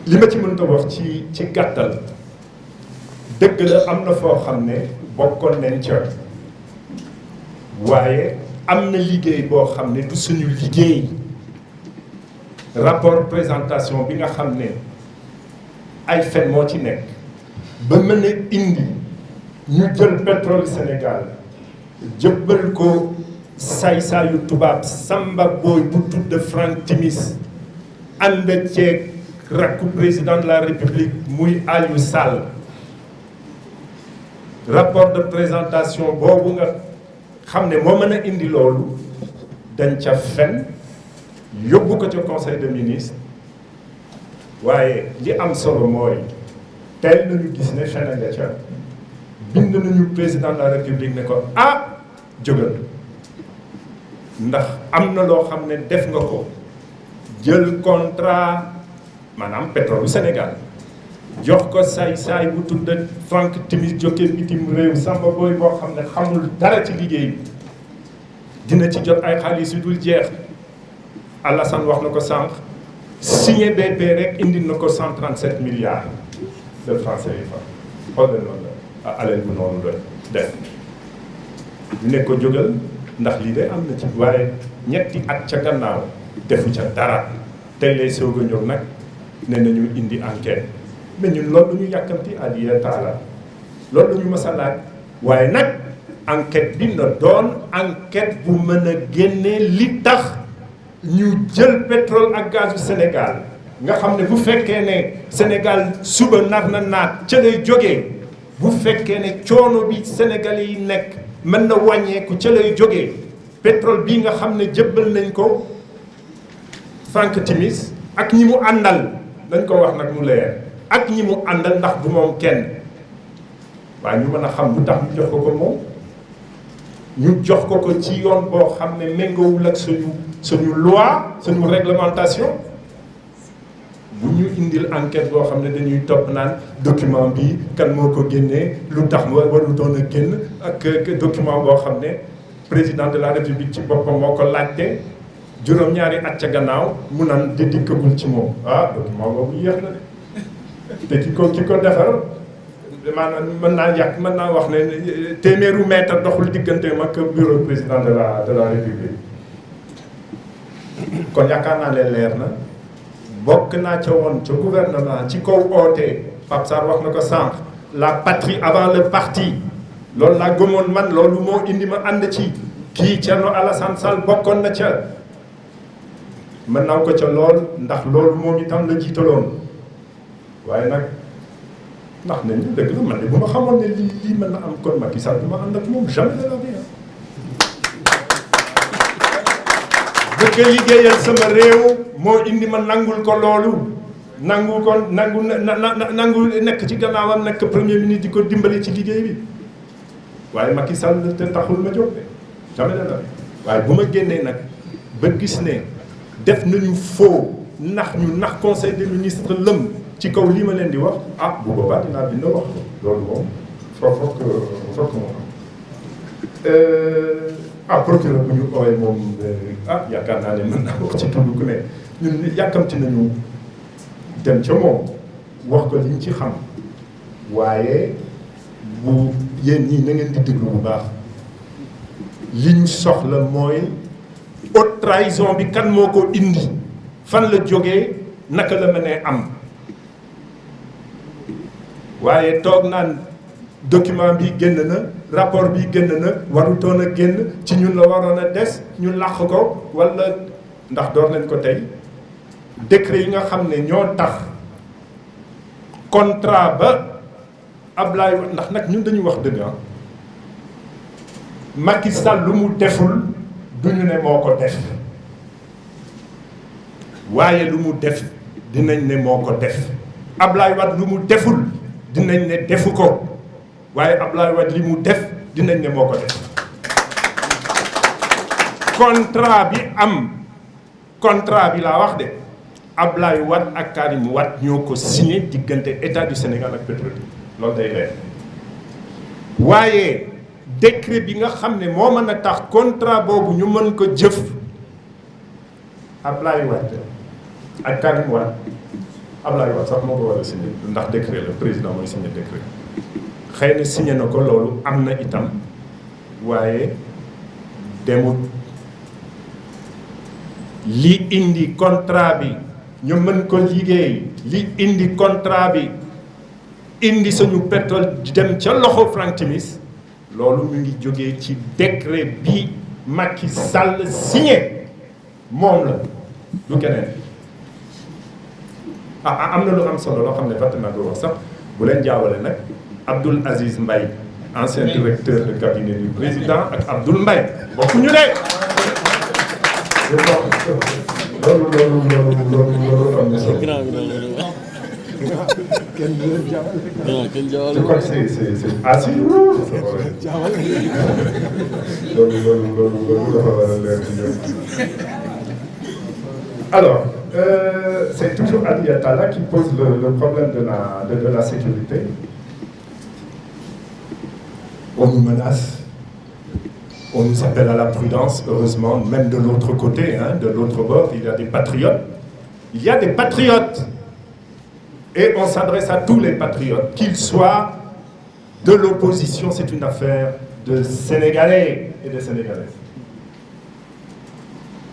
li ma ci mënta wax ci gàttal dëgg la am na foo xam ne bokkoon nañ ca waaye am na liggéey boo xam ne du suñu liggéey rapport présentation bi nga xam ne ay fen moo ci nekk ba mën a indi ñu jël pétrole Sénégal jëbbal ko saay-saayu tubaab Samba Boy bu tudd Franck Timis ànd ceeg rakku président de la République muy Aliou Sall rapport de présentation boobu nga xam ne moo mën a indi loolu dañ ca fen yóbbu ko ca conseil de ministre waaye li am solo mooy tey nañu gis ne fen nga ca bind nañu président de la République ne ko jógal ndax am na loo xam ne def nga ko jël contrat maanaam pétrole Sénégal jox ko saay-saay bu tudd Franck Timis jóge bitim réew Samba Boy boo xam ne xamul dara ci liggéey bi dina ci jot ay xaalis yu dul jeex Alassane wax na ko sànq signé BP rek indi na ko 137 milliards de francs CFA xoolal noonu la alal bu noonu la def ñu ne ko jógal ndax lii de am na ci waaye ñetti at ca gannaaw defu ca dara tey lay soog a ñëw nag ne nañu indi enquête mais ñun loolu ñu yàkkamti aliya taala loolu ñu mës a laaj waaye nag enquête bi na doon enquête bu mën a génnee li tax ñu jël pétrole ak gazu Sénégal nga xam ne bu fekkee ne Sénégal suba nar na naat ca lay jógee bu fekkee ne coono bi Sénégalais yi nekk mën na wàññeeku ca lay jógee pétrole bii nga xam ne jëbbal nañ ko Franck Timis ak ñi mu àndal dañ ko wax nag mu leer ak ñi mu àndal ndax du moom kenn waaye ñu mën a xam lu tax ñu jox ko moom ñu jox ko ci yoon boo xam ne méngoowul ak suñu loi suñu réglementation bu ñu indil enquête boo xam ne dañuy topp naan document bi kan moo ko génnee lu tax waru doon a génn ak document boo xam ne président de la république ci boppam moo ko laajte juróom-ñaari at ca gannaaw mu naan di dikkagul ci moom document boobu yéex na de te ki ko defar maanaam mën naa wax ne téeméeru mètre doxul digganteem ak bureau président de la république kon yaakaar naa leen leer na bokk naa ca woon ca gouvernement ci kaw oote Pape Sarr wax na ko sànq la patrie avant le parti loolu laa gëmoon man loolu moo indi ma ànd ci kii Thierno Alassane Sall bokkoon na ca mën naa ko ca lool ndax loolu moom itam la jiitaloon waaye nag ndax nañ ñu dëgg la man de bu ma xamoon ne lii mën na am kon Macky Sall du ma ànd ak moom jamais de la vie bëgg a liggéeyal sama réew moo indi ma nangul ko loolu nangu nekk ci gannaawam nekk premier ministre di ko dimbali ci liggéey bi waaye Macky Sall te taxul ma jóg de jamais de la vie waaye bu ma génnee nag ba gis ne def nañu faux nax conseil des ministres lëm ci kaw lii ma leen di wax bu boobaa dinaa bind wax loolu moom foog moom procureur bu ñu ooyee moom yaakaar naa ne mën naa wax ci tudd ku ne ñun yàkkamti nañu dem ca moom wax ko liñ ci xam waaye bu yéen ñii na ngeen di déglu bu baax liñ soxla mooy haute trahison bi kan moo ko indi fan la jógee naka la mënee am waaye toog naan document bi génn na rapport bi génn na warutoon a génn ci ñun la waroon a des ñu làq ko walla ndax door nañ ko tey décret yi nga xam ne ñoo tax contrat ba Ablaye ndax nag ñun dañuy wax dëgg Macky Sall lu mu deful duñu ne moo ko def waaye lu mu def dinañ ne moo ko def Ablaye Wade lu mu deful dinañ ne defu ko waaye Ablaye Wade li mu def dinañ ne moo ko def contrat bi laa wax de Ablaye Wade ak Karim Wade ñoo ko signé diggante état du Sénégal ak pétrole loolu day leer waaye décret bi nga xam ne moo mën a tax contrat boobu ñu mën ko jëf Ablaye Wade ak Karim Wade Ablaye Wade sax moo ko war a signé ndax décret la président mooy signé décret xëy na signé na ko loolu am na itam waaye demut li indi contrat bi ñu mën ko liggéey li indi contrat bi indi suñu pétrole dem ca loxo Frank Timis loolu mu ngi jógee ci décret bi Macky Sall signé moom la du keneen am na lu am solo loo xam ne fàtte naa ko wax sax bu leen jaawale nag Abdoul Aziz Mbaye ancien directeur de cabinet du président ak Abdoul Mbaye bokkuñu de loolu am na solo. Je crois que c'est assez lourd. Alors, c'est toujours Ali Attala qui pose le problème de la sécurité. On nous menace, on nous appelle à la prudence, heureusement, même de l'autre côté, hein, de l'autre bord, il y a des patriotes. Il y a des patriotes. Et on s'adresse à tous les patriotes, qu'ils soient de l'opposition, c'est une affaire de Sénégalais et de Sénégalaises.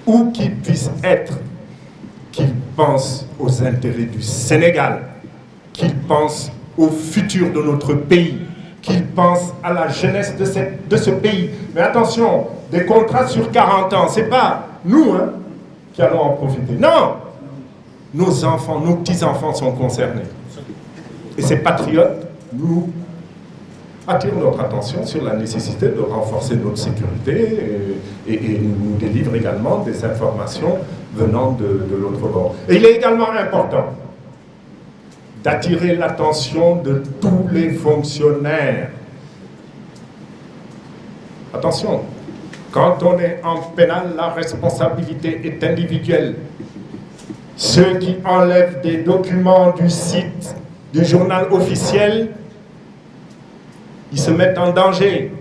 Où qu'ils puissent être, qu'ils pensent aux intérêts du Sénégal, qu'ils pensent au futur de notre pays, qu'ils pensent à la jeunesse de ce pays. Mais attention, des contrats sur 40 ans, c'est pas nous hein, qui allons en profiter. Non! Nos enfants, nos petits-enfants sont concernés. Et ces patriotes nous attirent notre attention sur la nécessité de renforcer notre sécurité et nous délivrent également des informations venant de l'autre bord. Et il est également important d'attirer l'attention de tous les fonctionnaires. Attention, quand on est en pénal, la responsabilité est individuelle. Ceux qui enlèvent des documents du site du journal officiel, ils se mettent en danger.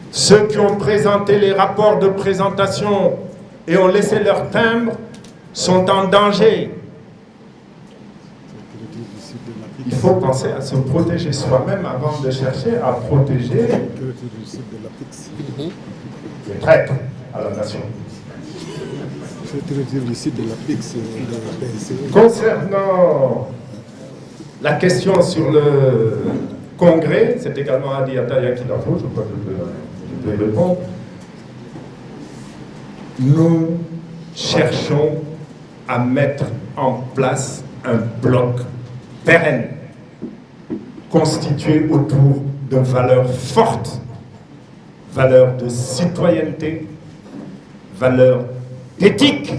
Ceux qui ont présenté les rapports de présentation et ont laissé leur timbre sont en danger. Il faut penser à se protéger soi-même avant de chercher à protéger les traîtres à la nation. Concernant la question sur le Congrès, c'est également Adi Attaya qui l'a fait, je crois que je peux répondre. Nous cherchons à mettre en place un bloc pérenne, constitué autour de valeurs fortes, valeurs de citoyenneté, valeurs d'éthique,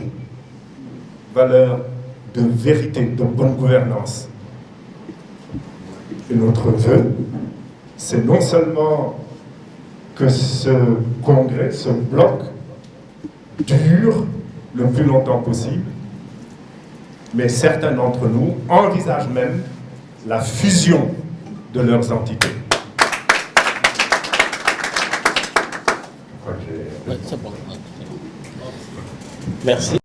valeurs de vérité, de bonne gouvernance. Et notre vœu, c'est non seulement que ce congrès, ce bloc, dure le plus longtemps possible, mais certains d'entre nous envisagent même la fusion de leurs entités. Ouais, c'est bon. Merci.